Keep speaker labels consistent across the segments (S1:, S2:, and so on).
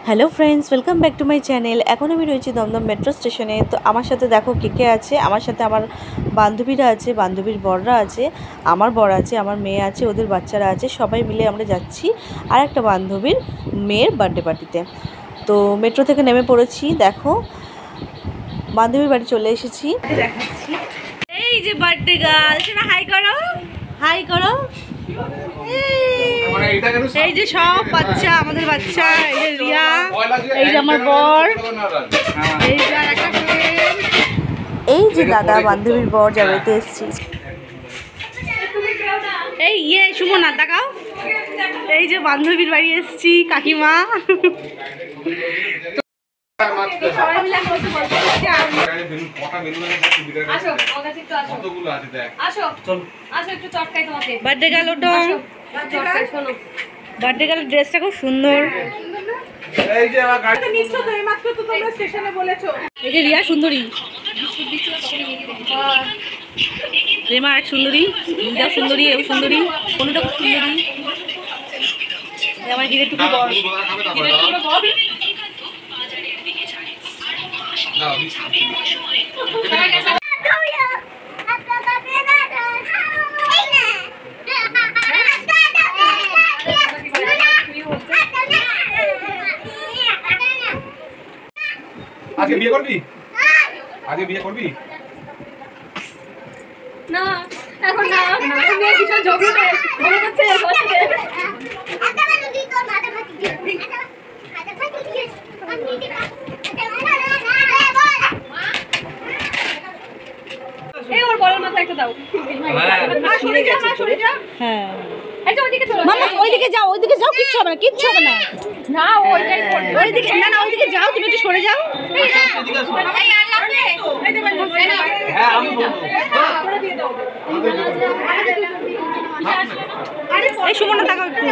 S1: Hello friends welcome back to my channel. এখন আমি রয়েছি দমদম মেট্রো স্টেশনে। তো আমার সাথে দেখো কে কে আছে। আমার সাথে আমার বান্ধবীরা আছে, বান্ধবীর বররা আছে, আমার বর আছে, আমার মেয়ে আছে, ওদের বাচ্চারা আছে, সবাই মিলে আমরা যাচ্ছি আর একটা বান্ধবীর মেয়ের বার্থডে পার্টিতে। তো মেট্রো থেকে নেমে পড়েছি, দেখো বান্ধবীর বাড়ি চলে এসেছি। দেখাচ্ছি এই যে বার্থডে গার্ল, সেটা হাই করো, হাই করো। এই যে সব বাচ্চা, আমাদের বাচ্চা, এই যে রিয়া, এই যে আমার বর, এই যে দাদা বান্ধবীর বর যাবেতে এসছি। এই ইয়ে সুমনা দেখাও, এই যে বান্ধবীর বাড়ি এসছি, কাকিমা। বার্থডে গার্ল ওটো, বার্থডে গার্লের ড্রেসটা খুব সুন্দর। এই যে রিয়া সুন্দরী, রেমা এক সুন্দরী, রিয়া সুন্দরী, এও সুন্দরী, অনুটা খুব সুন্দরী। আমার হিরে টুকু বর,
S2: আজকে বিয়ে করবি? আজকে বিয়ে করবি
S3: না? এখন না, আমি কিছু জমি নেই, মনে হচ্ছে বসে এই ওর বড় মাথা একটা দাও। মা সরে যা, মা সরে যা।
S1: হ্যাঁ
S3: আচ্ছা ওইদিকে চলো
S1: মামা, ওইদিকে যাও, ওইদিকে যাও, কিচ্ছু হবে না, কিচ্ছু হবে না।
S3: না ওইটাই পড়বে,
S1: ওইদিকে না, না ওইদিকে যাও, তুমি একটু সরে যাও।
S3: এই আল্লাহ রে এই দে বল।
S2: হ্যাঁ আমি
S1: এই সুমনা তাকাও একটু।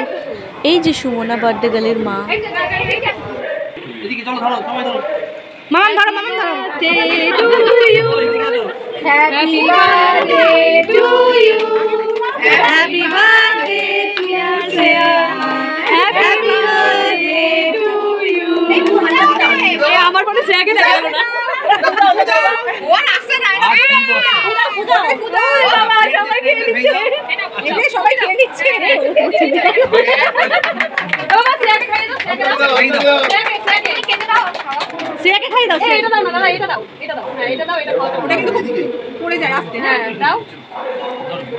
S1: এই যে সুমনা বার্থডে গার্লের মা।
S2: এদিকে চলো, ধরো সবাই ধরো।
S1: মামাম ধরো, মামাম ধরো।
S3: Happy birthday to you,
S1: happy birthday dear Shreya, happy birthday to you.
S3: এই আমার কোনো শ্রেয়াকে দেখা গেল না। ও আসছে না না। বাবা সবাই খেয়ে নিচ্ছে, এই সবাই খেয়ে নিচ্ছে। বাবা শ্রেয়াকে খাইয়ে দাও, শ্রেয়াকে দাও, শ্রেয়াকে খেতে দাও,
S1: শ্রেয়াকে খাই দাও।
S3: এটা দাও না, এটা দাও, এটা দাও, হ্যাঁ এটা দাও, এটা খাও। ওটা কিন্তু পড়ে যায় আস্তে, হ্যাঁ দাও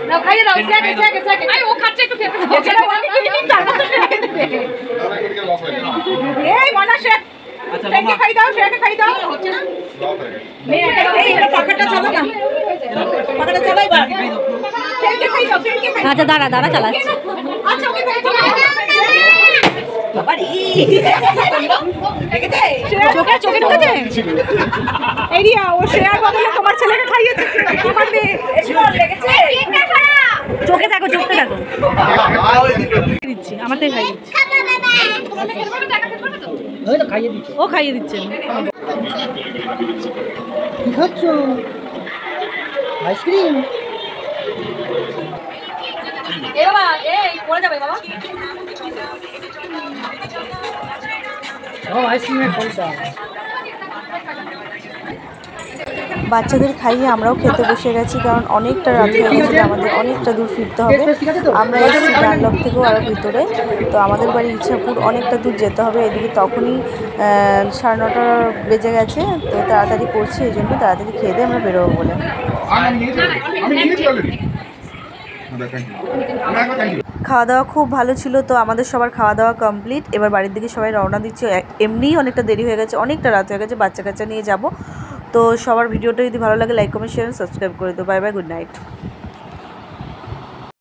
S3: দাও, খাইয়ে দাও, শ্রেয়াকে। আই ও খাচ্ছে, একটু খেতে দাও। এটা আমি খেয়ে নিই, তারপর তো শ্রেয়াকে দেবে। এই মনা শ্রেয়াকে খাই দাও, শ্রেয়াকে খাই দাও। হচ্ছে না এই এটা পাখাটা চালা না, পাখাটা চালাই বা শ্রেয়াকে খাই দাও, শ্রেয়াকে খাই।
S1: আচ্ছা দাঁড়া দাঁড়া, চালাচ্ছি।
S3: আচ্ছা ওকে খাই দাও। বাবা রে দেখেছে
S1: চোখে চোখে ঢুকেছে।
S3: এই রিয়া, ও শ্রেয়ার বদলে তোমার ছেলেকে খাইয়েছে, তোমার মেয়ে এসে লেগেছে।
S1: চোখে দেখো, চোখে দেখো। দিচ্ছি, আমার থেকে খাইয়ে দিচ্ছি। ও খাইয়ে দিচ্ছে।
S4: কি খাচ্ছ? আইসক্রিম?
S3: এ বাবা, এই পড়ে যাবে বাবা।
S4: আইসক্রিমের ফলটা
S1: বাচ্চাদের খাইয়ে আমরাও খেতে বসে গেছি, কারণ অনেকটা রাত হয়ে গেছে, আমাদের অনেকটা দূর ফিরতে হবে। আমরা এসেছি ডানলপ থেকেও আরও ভিতরে। তো আমাদের বাড়ি ইচ্ছাপুর, অনেকটা দূর যেতে হবে। এদিকে তখনই 9:30 বেজে গেছে। তো তাড়াতাড়ি করছি, এই জন্য তাড়াতাড়ি খেয়ে দিয়ে আমরা বেরোবো বলে। খাওয়া দাওয়া খুব ভালো ছিল। তো আমাদের সবার খাওয়া দাওয়া কমপ্লিট। এবার বাড়ির দিকে সবাই রওনা দিচ্ছে। এমনিই অনেকটা দেরি হয়ে গেছে, অনেকটা রাত হয়ে গেছে, বাচ্চা কাচ্চা নিয়ে যাব। তো সবার ভিডিওটা যদি ভালো লাগে লাইক কমেন্ট শেয়ার সাবস্ক্রাইব করে দিও। Bye bye, good night.